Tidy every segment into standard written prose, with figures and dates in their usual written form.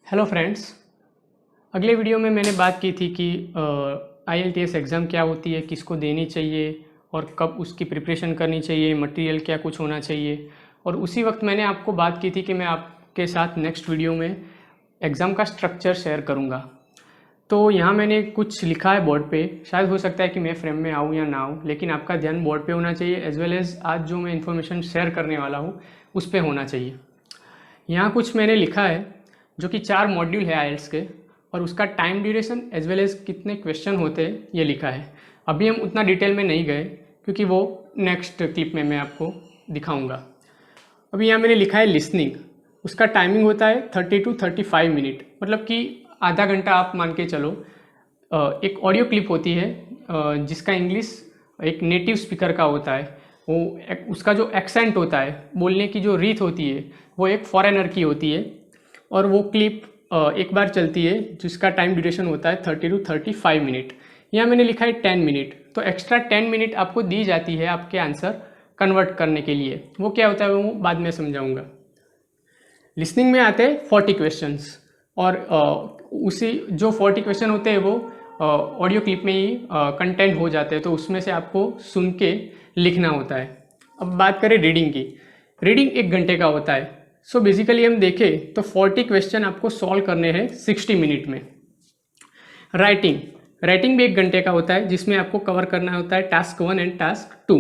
Hello friends. अगले video में मैंने बात की थी कि IELTS एग्ज़ाम क्या होती है, किसको देनी चाहिए और कब उसकी प्रिपरेशन करनी चाहिए, मटेरियल क्या कुछ होना चाहिए। और उसी वक्त मैंने आपको बात की थी कि मैं आपके साथ नेक्स्ट वीडियो में एग्ज़ाम का स्ट्रक्चर शेयर करूँगा। तो यहाँ मैंने कुछ लिखा है बोर्ड पे, शायद हो सकता है कि मैं फ्रेम में आऊँ या ना आऊँ, लेकिन आपका ध्यान बोर्ड पे होना चाहिए एज वेल एज़ आज जो मैं इन्फॉर्मेशन शेयर करने वाला हूँ उस पर होना चाहिए। यहाँ कुछ मैंने लिखा है जो कि 4 मॉड्यूल है आइल्स के, और उसका time duration as well as कितने क्वेश्चन होते हैं ये लिखा है। अभी हम उतना डिटेल में नहीं गए क्योंकि वो नेक्स्ट क्लिप में मैं आपको दिखाऊंगा। अभी यहाँ मैंने लिखा है लिसनिंग, उसका टाइमिंग होता है 30 to 35 मिनट, मतलब कि आधा घंटा आप मान के चलो। एक ऑडियो क्लिप होती है जिसका इंग्लिश एक नेटिव स्पीकर का होता है, वो उसका जो एक्सेंट होता है, बोलने की जो रीत होती है वो एक फॉरेनर की होती है, और वो क्लिप एक बार चलती है जिसका टाइम ड्यूरेशन होता है 30 to 35 मिनट। यहाँ मैंने लिखा है 10 मिनट, तो एक्स्ट्रा 10 मिनट आपको दी जाती है आपके आंसर कन्वर्ट करने के लिए। वो क्या होता है वो बाद में समझाऊंगा। लिसनिंग में आते हैं 40 क्वेश्चंस, और उसी जो 40 क्वेश्चन होते हैं वो ऑडियो क्लिप में ही कंटेंट हो जाते हैं, तो उसमें से आपको सुन के लिखना होता है। अब बात करें रीडिंग की। रीडिंग 1 घंटे का होता है। सो बेसिकली हम देखें तो 40 क्वेश्चन आपको सॉल्व करने हैं 60 मिनट में। राइटिंग भी 1 घंटे का होता है, जिसमें आपको कवर करना होता है टास्क 1 एंड टास्क 2।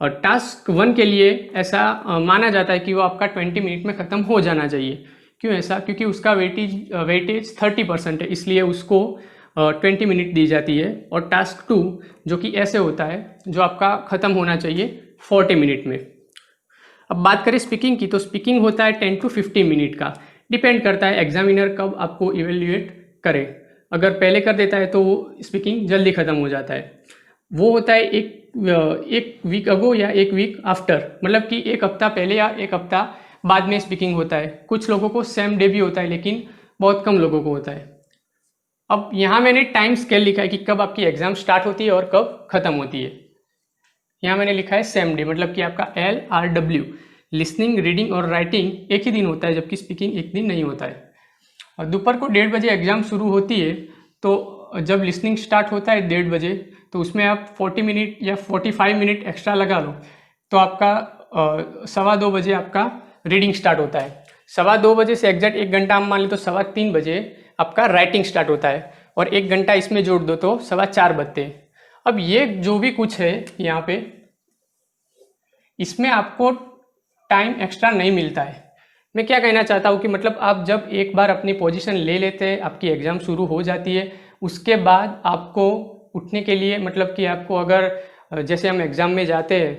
और टास्क 1 के लिए ऐसा माना जाता है कि वो आपका 20 मिनट में ख़त्म हो जाना चाहिए। क्यों ऐसा? क्योंकि उसका वेटेज 30% है, इसलिए उसको 20 मिनट दी जाती है। और टास्क 2 जो कि ऐसे होता है जो आपका ख़त्म होना चाहिए 40 मिनट में। अब बात करें स्पीकिंग की, तो स्पीकिंग होता है 10 to 15 मिनट का। डिपेंड करता है एग्जामिनर कब आपको इवेल्युएट करे। अगर पहले कर देता है तो वो स्पीकिंग जल्दी ख़त्म हो जाता है। वो होता है एक वीक अगो या 1 वीक आफ्टर, मतलब कि 1 हफ्ता पहले या 1 हफ्ता बाद में स्पीकिंग होता है। कुछ लोगों को सेम डे भी होता है, लेकिन बहुत कम लोगों को होता है। अब यहाँ मैंने टाइम स्केल लिखा है कि कब आपकी एग्जाम स्टार्ट होती है और कब ख़त्म होती है। यहाँ मैंने लिखा है सेम डे, मतलब कि आपका LRW, लिसनिंग, रीडिंग और राइटिंग एक ही दिन होता है, जबकि स्पीकिंग एक दिन नहीं होता है। और दोपहर को 1:30 बजे एग्ज़ाम शुरू होती है, तो जब लिसनिंग स्टार्ट होता है 1:30 बजे, तो उसमें आप 40 मिनट या 45 मिनट एक्स्ट्रा लगा लो, तो आपका 2:15 बजे आपका रीडिंग स्टार्ट होता है। 2:15 बजे से एग्जैक्ट 1 घंटा हम मान लें तो 3:15 बजे आपका राइटिंग स्टार्ट होता है, और 1 घंटा इसमें जोड़ दो तो 4:15 बजते हैं। अब ये जो भी कुछ है यहाँ पे, इसमें आपको टाइम एक्स्ट्रा नहीं मिलता है। मैं क्या कहना चाहता हूँ कि मतलब आप जब एक बार अपनी पोजीशन ले लेते हैं, आपकी एग्ज़ाम शुरू हो जाती है, उसके बाद आपको उठने के लिए, मतलब कि आपको अगर जैसे हम एग्ज़ाम में जाते हैं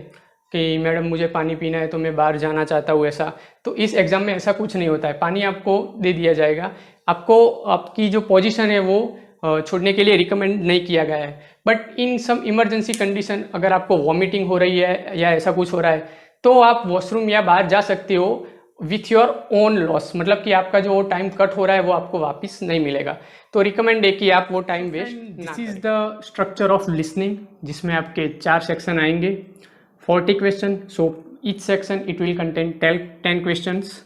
कि मैडम मुझे पानी पीना है तो मैं बाहर जाना चाहता हूँ, ऐसा तो इस एग्ज़ाम में ऐसा कुछ नहीं होता है। पानी आपको दे दिया जाएगा, आपको आपकी जो पोजीशन है वो छोड़ने के लिए रिकमेंड नहीं किया गया है। But in some emergency condition, अगर आपको वॉमिटिंग हो रही है या ऐसा कुछ हो रहा है, तो आप वॉशरूम या बाहर जा सकते हो विथ योर ओन लॉस, मतलब कि आपका जो टाइम कट हो रहा है वो आपको वापस नहीं मिलेगा। तो रिकमेंड है कि आप वो टाइम वेस्ट ना करें। This is the structure of listening, जिसमें आपके 4 सेक्शन आएंगे, 40 question. So each section it will contain 10 questions.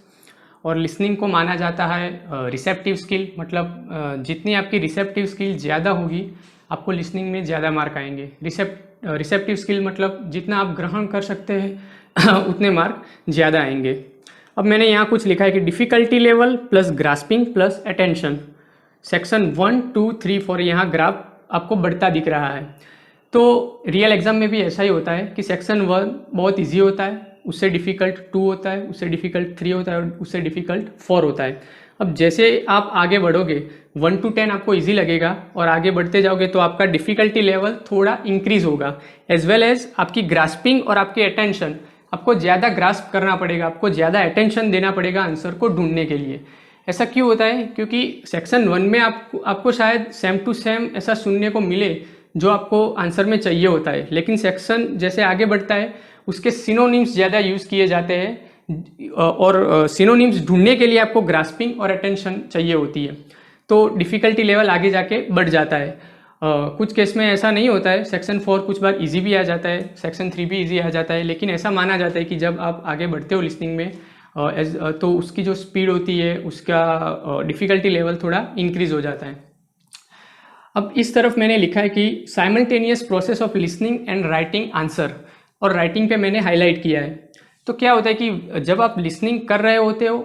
और लिसनिंग को माना जाता है रिसेप्टिव स्किल, मतलब जितनी आपकी रिसेप्टिव स्किल ज़्यादा होगी आपको लिसनिंग में ज़्यादा मार्क आएंगे। रिसेप्टिव स्किल मतलब जितना आप ग्रहण कर सकते हैं उतने मार्क ज़्यादा आएंगे। अब मैंने यहाँ कुछ लिखा है कि difficulty level plus grasping plus attention, section 1, 2, 3, 4, यहाँ ग्राफ आपको बढ़ता दिख रहा है। तो रियल एग्ज़ाम में भी ऐसा ही होता है कि सेक्शन 1 बहुत ईजी होता है, उससे डिफ़िकल्ट 2 होता है, उससे डिफ़िकल्ट 3 होता है, और उससे डिफ़िकल्ट 4 होता है। अब जैसे आप आगे बढ़ोगे 1 to 10 आपको इजी लगेगा, और आगे बढ़ते जाओगे तो आपका डिफ़िकल्टी लेवल थोड़ा इंक्रीज होगा, एज वेल एज आपकी ग्रास्पिंग और आपकी अटेंशन, आपको ज़्यादा ग्रास्प करना पड़ेगा, आपको ज़्यादा अटेंशन देना पड़ेगा आंसर को ढूंढने के लिए। ऐसा क्यों होता है? क्योंकि सेक्शन 1 में आपको शायद सेम टू सेम ऐसा सुनने को मिले जो आपको आंसर में चाहिए होता है, लेकिन सेक्शन जैसे आगे बढ़ता है उसके सिनोनिम्स ज़्यादा यूज़ किए जाते हैं, और सिनोनिम्स ढूंढने के लिए आपको ग्रास्पिंग और अटेंशन चाहिए होती है, तो डिफ़िकल्टी लेवल आगे जाके बढ़ जाता है। कुछ केस में ऐसा नहीं होता है, सेक्शन 4 कुछ बार इजी भी आ जाता है, सेक्शन 3 भी इजी आ जाता है, लेकिन ऐसा माना जाता है कि जब आप आगे बढ़ते हो लिसनिंग में तो उसकी जो स्पीड होती है उसका डिफ़िकल्टी लेवल थोड़ा इंक्रीज़ हो जाता है। अब इस तरफ मैंने लिखा है कि simultaneous process of listening and writing answer, और राइटिंग पे मैंने हाईलाइट किया है। तो क्या होता है कि जब आप लिसनिंग कर रहे होते हो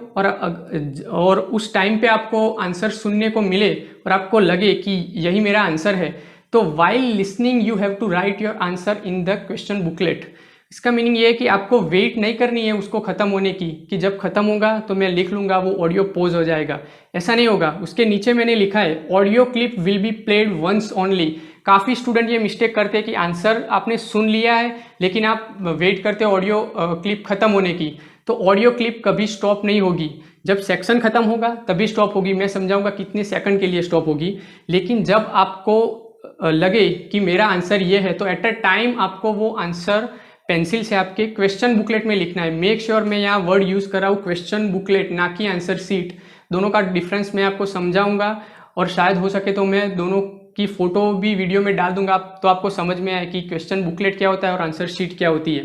और उस टाइम पे आपको आंसर सुनने को मिले और आपको लगे कि यही मेरा आंसर है, तो while listening you have to write your answer in the question booklet. इसका मीनिंग ये है कि आपको वेट नहीं करनी है उसको ख़त्म होने की, कि जब ख़त्म होगा तो मैं लिख लूँगा, वो ऑडियो पॉज हो जाएगा, ऐसा नहीं होगा। उसके नीचे मैंने लिखा है audio clip will be played once only. काफ़ी स्टूडेंट ये मिस्टेक करते हैं कि आंसर आपने सुन लिया है लेकिन आप वेट करते हो ऑडियो क्लिप ख़त्म होने की, तो ऑडियो क्लिप कभी स्टॉप नहीं होगी। जब सेक्शन ख़त्म होगा तभी स्टॉप होगी, मैं समझाऊंगा कितने सेकंड के लिए स्टॉप होगी। लेकिन जब आपको लगे कि मेरा आंसर ये है, तो एट अ टाइम आपको वो आंसर पेंसिल से आपके क्वेश्चन बुकलेट में लिखना है। मेक श्योर मैं यहाँ वर्ड यूज़ कर रहा हूँ क्वेश्चन बुकलेट, ना कि आंसर सीट। दोनों का डिफरेंस मैं आपको समझाऊंगा और शायद हो सके तो मैं दोनों की फ़ोटो भी वीडियो में डाल दूंगा, तो आपको समझ में आए कि क्वेश्चन बुकलेट क्या होता है और आंसर शीट क्या होती है।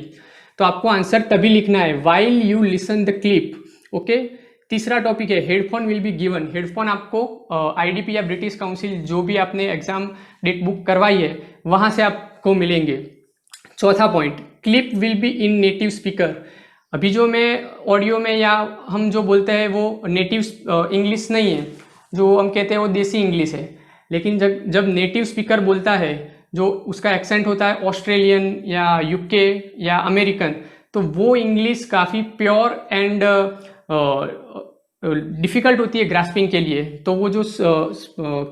तो आपको आंसर तभी लिखना है while you listen the clip. Okay, तीसरा टॉपिक है headphone will be given. Headphone आपको आईडीपी या ब्रिटिश काउंसिल जो भी आपने एग्जाम डेट बुक करवाई है वहाँ से आपको मिलेंगे। चौथा point, clip will be in native speaker. अभी जो मैं ऑडियो में या हम जो बोलते हैं वो नेटिव इंग्लिश नहीं है, जो हम कहते हैं वो देसी इंग्लिश है। लेकिन जब नेटिव स्पीकर बोलता है, जो उसका एक्सेंट होता है ऑस्ट्रेलियन या यूके या अमेरिकन, तो वो इंग्लिश काफ़ी प्योर एंड डिफ़िकल्ट होती है ग्रास्पिंग के लिए। तो वो जो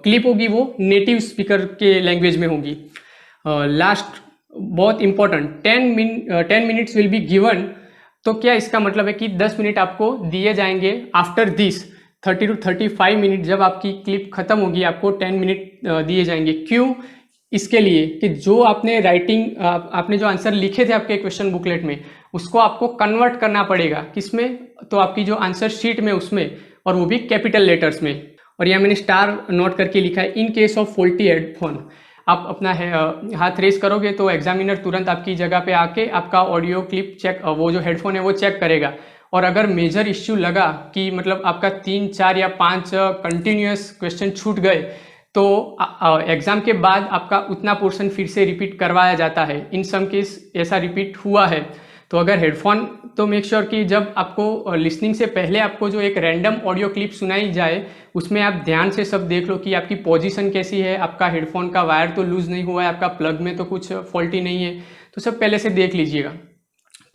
क्लिप होगी वो नेटिव स्पीकर के लैंग्वेज में होगी। लास्ट बहुत important, 10 minutes will be given. तो क्या इसका मतलब है कि 10 मिनट आपको दिए जाएंगे। आफ्टर दिस 30 to 35 मिनट, जब आपकी क्लिप खत्म होगी आपको 10 मिनट दिए जाएंगे। क्यों? इसके लिए कि जो आपने आपने जो आंसर लिखे थे आपके क्वेश्चन बुकलेट में, उसको आपको कन्वर्ट करना पड़ेगा किसमें, तो आपकी जो आंसर शीट में उसमें, और वो भी कैपिटल लेटर्स में। और यहाँ मैंने स्टार नोट करके लिखा है in case of faulty headphone. आप अपना हाथ रेस करोगे तो एग्जामिनर तुरंत आपकी जगह पे आके आपका ऑडियो क्लिप चेक, वो जो हेडफोन है वो चेक करेगा। और अगर मेजर इश्यू लगा कि मतलब आपका 3, 4 या 5 कंटिन्यूस क्वेश्चन छूट गए, तो एग्ज़ाम के बाद आपका उतना पोर्शन फिर से रिपीट करवाया जाता है। इन सम केस ऐसा रिपीट हुआ है। तो अगर हेडफोन, तो मेक श्योर कि जब आपको लिसनिंग से पहले आपको जो एक रैंडम ऑडियो क्लिप सुनाई जाए, उसमें आप ध्यान से सब देख लो कि आपकी पोजीशन कैसी है, आपका हेडफोन का वायर तो लूज़ नहीं हुआ है, आपका प्लग में तो कुछ फॉल्टी नहीं है, तो सब पहले से देख लीजिएगा।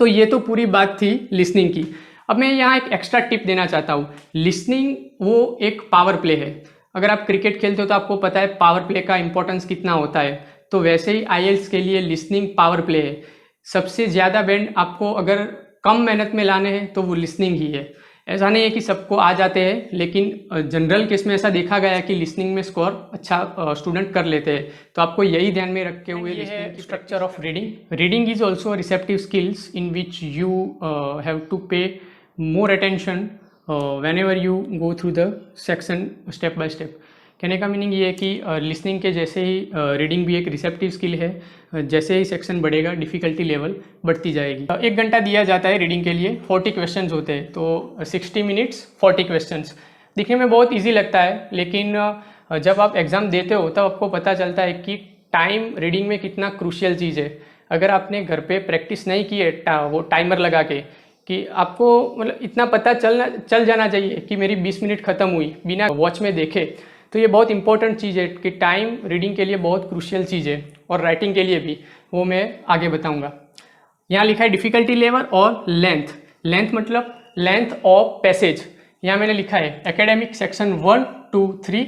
तो ये तो पूरी बात थी लिसनिंग की। अब मैं यहाँ एक एक्स्ट्रा टिप देना चाहता हूँ। लिसनिंग वो एक पावर प्ले है। अगर आप क्रिकेट खेलते हो तो आपको पता है पावर प्ले का इंपॉर्टेंस कितना होता है, तो वैसे ही आईएलटीएस के लिए लिसनिंग पावर प्ले है। सबसे ज़्यादा बैंड आपको अगर कम मेहनत में लाने हैं तो वो लिसनिंग ही है। ऐसा नहीं है कि सबको आ जाते हैं, लेकिन जनरल केस में ऐसा देखा गया है कि लिसनिंग में स्कोर अच्छा स्टूडेंट कर लेते हैं। तो आपको यही ध्यान में रखते हुए listening structure of reading is also receptive skills in which you have to pay more attention whenever you go through the section step by step। कहने का मीनिंग ये है कि लिसनिंग के जैसे ही रीडिंग भी एक रिसेप्टिव स्किल है। जैसे ही सेक्शन बढ़ेगा डिफ़िकल्टी लेवल बढ़ती जाएगी। 1 घंटा दिया जाता है रीडिंग के लिए, 40 क्वेश्चंस होते हैं, तो 60 मिनट्स 40 क्वेश्चंस। दिखने में बहुत इजी लगता है, लेकिन जब आप एग्ज़ाम देते हो तब आपको पता चलता है कि टाइम रीडिंग में कितना क्रूशियल चीज़ है। अगर आपने घर पे प्रैक्टिस नहीं की है वो टाइमर लगा के, कि आपको मतलब इतना पता चल जाना चाहिए कि मेरी 20 मिनट ख़त्म हुई बिना वॉच में देखे, तो ये बहुत इंपॉर्टेंट चीज़ है कि टाइम रीडिंग के लिए बहुत क्रूशियल चीज़ है, और राइटिंग के लिए भी, वो मैं आगे बताऊंगा। यहाँ लिखा है डिफ़िकल्टी लेवल और लेंथ। लेंथ मतलब लेंथ ऑफ पैसेज। यहाँ मैंने लिखा है academic section 1 to 3,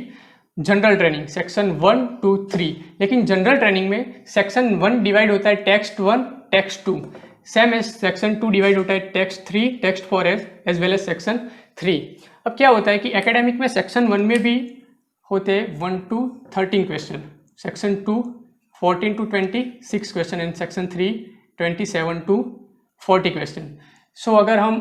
general training section 1 to 3। लेकिन जनरल ट्रेनिंग में सेक्शन 1 डिवाइड होता है text 1 text 2, same as section 2 divide होता है text 3 text 4 as well as section 3। अब क्या होता है कि एकेडमिक में सेक्शन 1 में भी होते हैं 1 to 13 question, section 2 14 to 26 question and section 3 27 to 40 question. So अगर हम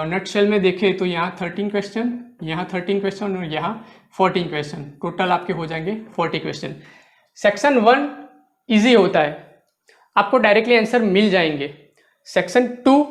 नटशेल में देखें तो यहाँ 13 क्वेश्चन, यहाँ 13 क्वेश्चन और यहाँ 14 क्वेश्चन, टोटल आपके हो जाएंगे 40 क्वेश्चन। सेक्शन 1 ईजी होता है, आपको डायरेक्टली आंसर मिल जाएंगे। सेक्शन 2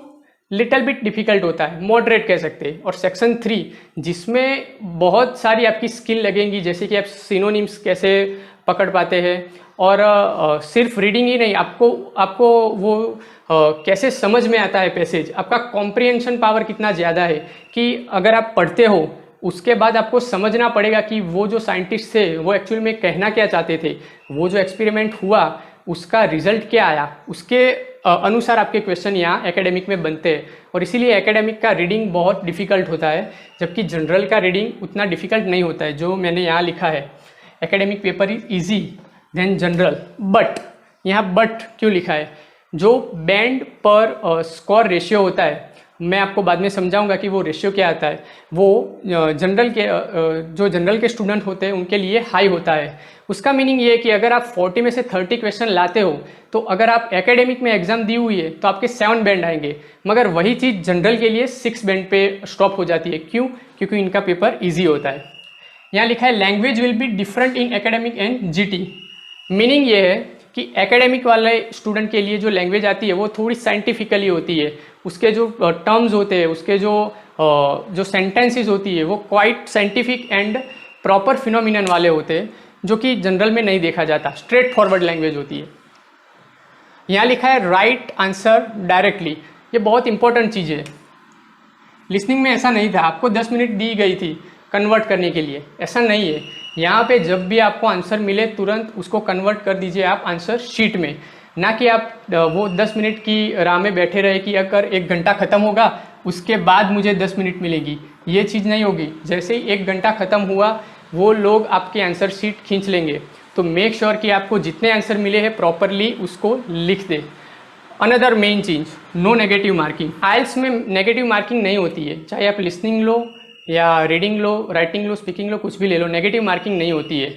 लिटिल बिट डिफिकल्ट होता है, मॉडरेट कह सकते हैं। और सेक्शन 3 जिसमें बहुत सारी आपकी स्किल लगेंगी, जैसे कि आप सिनोनिम्स कैसे पकड़ पाते हैं, और सिर्फ रीडिंग ही नहीं, आपको वो कैसे समझ में आता है पैसेज, आपका कॉम्प्रिहेंशन पावर कितना ज़्यादा है कि अगर आप पढ़ते हो उसके बाद आपको समझना पड़ेगा कि वो जो साइंटिस्ट थे वो एक्चुअल में कहना क्या चाहते थे, वो जो एक्सपेरिमेंट हुआ उसका रिजल्ट क्या आया, उसके अनुसार आपके क्वेश्चन यहाँ एकेडमिक में बनते हैं। और इसीलिए एकेडमिक का रीडिंग बहुत डिफिकल्ट होता है, जबकि जनरल का रीडिंग उतना डिफिकल्ट नहीं होता है। जो मैंने यहाँ लिखा है, academic paper is easy then general, but यहाँ बट क्यों लिखा है, जो बैंड पर स्कोर रेशियो होता है, मैं आपको बाद में समझाऊंगा कि वो रेशियो क्या आता है। वो जो जनरल के स्टूडेंट होते हैं उनके लिए हाई होता है। उसका मीनिंग ये है कि अगर आप 40 में से 30 क्वेश्चन लाते हो तो अगर आप एकेडमिक में एग्जाम दी हुई है तो आपके 7 बैंड आएंगे, मगर वही चीज़ जनरल के लिए 6 बैंड पे स्टॉप हो जाती है। क्यों? क्योंकि इनका पेपर ईजी होता है। यहाँ लिखा है language will be different in academic and GT. Meaning ये है कि एकेडमिक वाले स्टूडेंट के लिए जो लैंग्वेज आती है वो थोड़ी साइंटिफिकली होती है, उसके जो टर्म्स होते हैं, उसके जो सेंटेंसेस होती है वो quite scientific and proper phenomenon वाले होते हैं, जो कि जनरल में नहीं देखा जाता, स्ट्रेट फॉरवर्ड लैंग्वेज होती है। यहाँ लिखा है राइट आंसर डायरेक्टली, ये बहुत इंपॉर्टेंट चीज़ है। लिसनिंग में ऐसा नहीं था, आपको 10 मिनट दी गई थी कन्वर्ट करने के लिए, ऐसा नहीं है। यहाँ पे जब भी आपको आंसर मिले तुरंत उसको कन्वर्ट कर दीजिए आप आंसर शीट में, ना कि आप वो 10 मिनट की राह में बैठे रहे कि अगर 1 घंटा ख़त्म होगा उसके बाद मुझे 10 मिनट मिलेगी, ये चीज़ नहीं होगी। जैसे ही 1 घंटा ख़त्म हुआ वो लोग आपके आंसर शीट खींच लेंगे। तो मेक श्योर कि आपको जितने आंसर मिले हैं प्रॉपरली उसको लिख दे। अनदर मेन चीज़, नो नेगेटिव मार्किंग। आइल्स में नेगेटिव मार्किंग नहीं होती है, चाहे आप लिसनिंग लो या रीडिंग लो, राइटिंग लो, स्पीकिंग लो, कुछ भी ले लो, नेगेटिव मार्किंग नहीं होती है।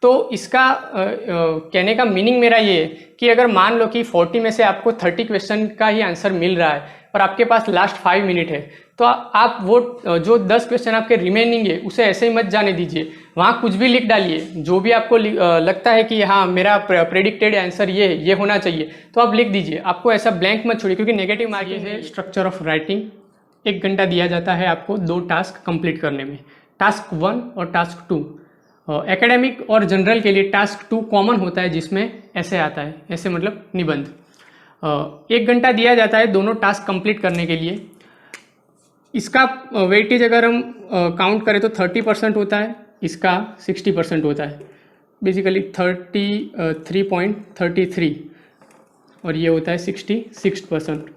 तो इसका कहने का मीनिंग मेरा ये है कि अगर मान लो कि 40 में से आपको 30 क्वेश्चन का ही आंसर मिल रहा है और आपके पास लास्ट 5 मिनट है, तो आप वो जो 10 क्वेश्चन आपके रिमेनिंग है उसे ऐसे ही मत जाने दीजिए, वहाँ कुछ भी लिख डालिए। जो भी आपको लगता है कि हाँ मेरा प्रेडिक्टेड आंसर ये होना चाहिए, तो आप लिख दीजिए, आपको ऐसा ब्लैंक मत छोड़िए, क्योंकि नेगेटिव मार्किंग है। स्ट्रक्चर ऑफ राइटिंग, 1 घंटा दिया जाता है आपको 2 टास्क कंप्लीट करने में, टास्क 1 और टास्क 2। एकेडमिक और जनरल के लिए टास्क 2 कॉमन होता है, जिसमें ऐसे आता है, ऐसे मतलब निबंध। 1 घंटा दिया जाता है दोनों टास्क कंप्लीट करने के लिए। इसका वेटेज अगर हम काउंट करें तो 30% होता है, इसका 60% होता है, बेसिकली 33.33, और ये होता है 66%।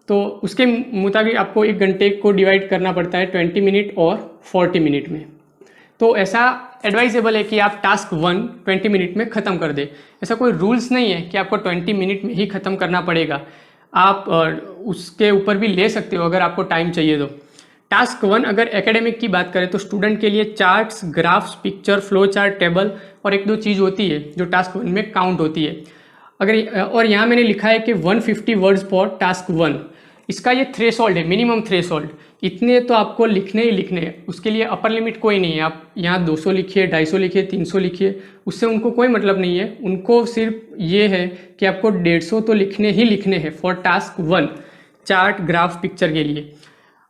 तो उसके मुताबिक आपको 1 घंटे को डिवाइड करना पड़ता है 20 मिनट और 40 मिनट में। तो ऐसा एडवाइजेबल है कि आप टास्क 1 20 मिनट में ख़त्म कर दें। ऐसा कोई रूल्स नहीं है कि आपको 20 मिनट में ही ख़त्म करना पड़ेगा, आप उसके ऊपर भी ले सकते हो अगर आपको टाइम चाहिए तो। टास्क 1 अगर एकेडमिक की बात करें तो स्टूडेंट के लिए charts, graphs, picture, flow chart, table और 1-2 चीज़ होती है जो टास्क 1 में काउंट होती है। और यहाँ मैंने लिखा है कि 150 वर्ड्स फॉर टास्क 1, इसका ये थ्रेशोल्ड है, मिनिमम थ्रेशोल्ड। इतने तो आपको लिखने ही लिखने हैं, उसके लिए अपर लिमिट कोई नहीं है। आप यहाँ 200 लिखिए, 250 लिखिए, 300 लिखिए, उससे उनको कोई मतलब नहीं है। उनको सिर्फ ये है कि आपको 150 तो लिखने ही लिखने हैं for task 1, chart, graph, picture के लिए।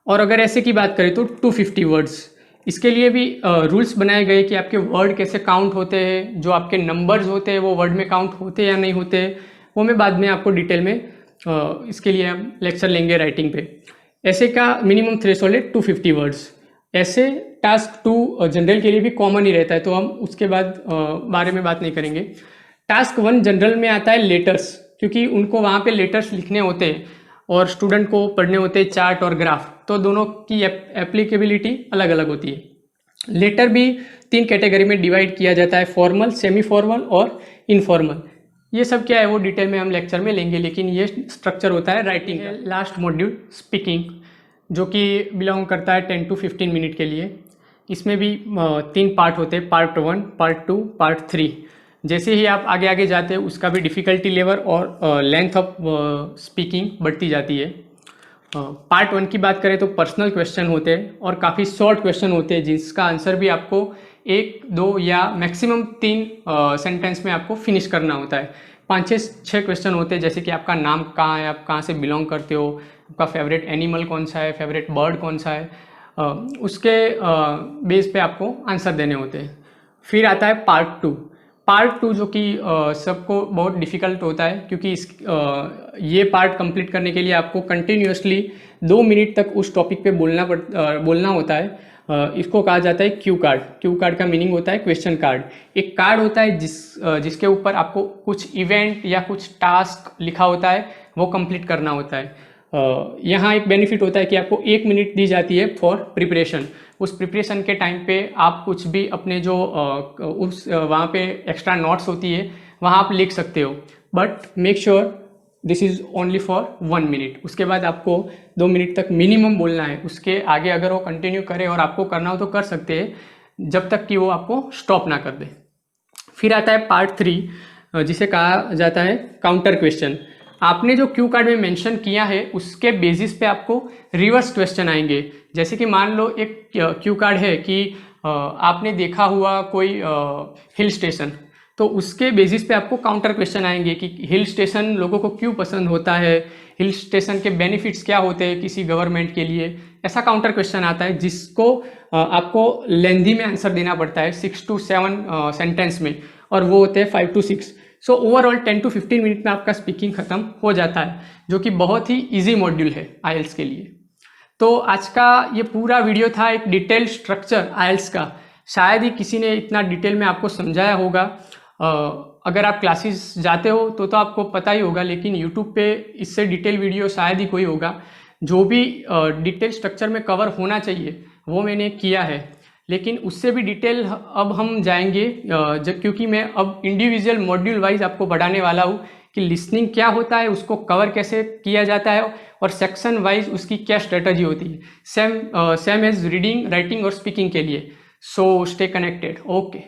और अगर ऐसे की बात करें तो 250 वर्ड्स, इसके लिए भी रूल्स बनाए गए कि आपके वर्ड कैसे काउंट होते हैं, जो आपके नंबर्स होते हैं वो वर्ड में काउंट होते या नहीं होते, वो मैं बाद में आपको डिटेल में इसके लिए हम लेक्चर लेंगे राइटिंग पे। ऐसे का मिनिमम थ्रेशोल्ड है 250 वर्ड्स। ऐसे टास्क 2 जनरल के लिए भी कॉमन ही रहता है, तो हम उसके बाद बारे में बात नहीं करेंगे। टास्क 1 जनरल में आता है लेटर्स, क्योंकि उनको वहाँ पे लेटर्स लिखने होते हैं और स्टूडेंट को पढ़ने होते हैं चार्ट और ग्राफ, तो दोनों की एप्लीकेबिलिटी अलग अलग होती है। लेटर भी 3 कैटेगरी में डिवाइड किया जाता है, फॉर्मल, सेमी फॉर्मल और इनफॉर्मल। ये सब क्या है वो डिटेल में हम लेक्चर में लेंगे, लेकिन ये स्ट्रक्चर होता है राइटिंग का। लास्ट मॉड्यूल स्पीकिंग, जो कि बिलोंग करता है 10 to 15 मिनट के लिए। इसमें भी 3 पार्ट होते हैं, पार्ट 1, पार्ट 2, पार्ट 3। जैसे ही आप आगे आगे जाते हैं उसका भी डिफ़िकल्टी लेवल और लेंथ ऑफ स्पीकिंग बढ़ती जाती है। पार्ट 1 की बात करें तो पर्सनल क्वेश्चन होते हैं और काफ़ी शॉर्ट क्वेश्चन होते हैं, जिसका आंसर भी आपको 1, 2 या मैक्सिमम 3 सेंटेंस में आपको फिनिश करना होता है। 5-6 क्वेश्चन होते हैं, जैसे कि आपका नाम कहाँ है, आप कहाँ से बिलोंग करते हो, आपका फेवरेट एनिमल कौन सा है, फेवरेट बर्ड कौन सा है, उसके बेस पे आपको आंसर देने होते हैं। फिर आता है पार्ट 2। पार्ट 2 जो कि सबको बहुत डिफ़िकल्ट होता है, क्योंकि ये पार्ट कंप्लीट करने के लिए आपको कंटिन्यूसली 2 मिनट तक उस टॉपिक पे बोलना होता है। इसको कहा जाता है क्यू कार्ड। क्यू कार्ड का मीनिंग होता है क्वेश्चन कार्ड। एक कार्ड होता है जिसके ऊपर आपको कुछ इवेंट या कुछ टास्क लिखा होता है, वो कंप्लीट करना होता है। यहाँ एक बेनिफिट होता है कि आपको 1 मिनट दी जाती है फॉर प्रिपरेशन। उस प्रिपरेशन के टाइम पे आप कुछ भी अपने जो वहाँ पे एक्स्ट्रा नोट्स होती है वहाँ आप लिख सकते हो, but make sure this is only for 1 minute. उसके बाद आपको 2 मिनट तक मिनिमम बोलना है। उसके आगे अगर वो कंटिन्यू करे और आपको करना हो तो कर सकते हैं, जब तक कि वो आपको स्टॉप ना कर दे। फिर आता है पार्ट 3, जिसे कहा जाता है काउंटर क्वेश्चन। आपने जो क्यू कार्ड में मेंशन किया है उसके बेसिस पे आपको रिवर्स क्वेश्चन आएंगे। जैसे कि मान लो एक क्यू कार्ड है कि आपने देखा हुआ कोई हिल स्टेशन, तो उसके बेसिस पे आपको काउंटर क्वेश्चन आएंगे कि हिल स्टेशन लोगों को क्यों पसंद होता है, हिल स्टेशन के बेनिफिट्स क्या होते हैं किसी गवर्नमेंट के लिए। ऐसा काउंटर क्वेश्चन आता है जिसको आपको लेंथी में आंसर देना पड़ता है, 6 to 7 सेंटेंस में, और वो होते हैं 5 to 6। So overall 10 to 15 minute में आपका स्पीकिंग खत्म हो जाता है, जो कि बहुत ही ईजी मॉड्यूल है आईएल्स के लिए। तो आज का ये पूरा वीडियो था एक डिटेल स्ट्रक्चर आईएल्स का। शायद ही किसी ने इतना डिटेल में आपको समझाया होगा। अगर आप क्लासेस जाते हो तो आपको पता ही होगा, लेकिन यूट्यूब पे इससे डिटेल वीडियो शायद ही कोई होगा। जो भी डिटेल स्ट्रक्चर में कवर होना चाहिए वो मैंने किया है, लेकिन उससे भी डिटेल अब हम जाएंगे, क्योंकि मैं अब इंडिविजुअल मॉड्यूल वाइज आपको बढ़ाने वाला हूँ कि लिसनिंग क्या होता है, उसको कवर कैसे किया जाता है, और सेक्शन वाइज उसकी क्या स्ट्रेटजी होती है, सेम एज रीडिंग, राइटिंग और स्पीकिंग के लिए। So stay connected. ओके।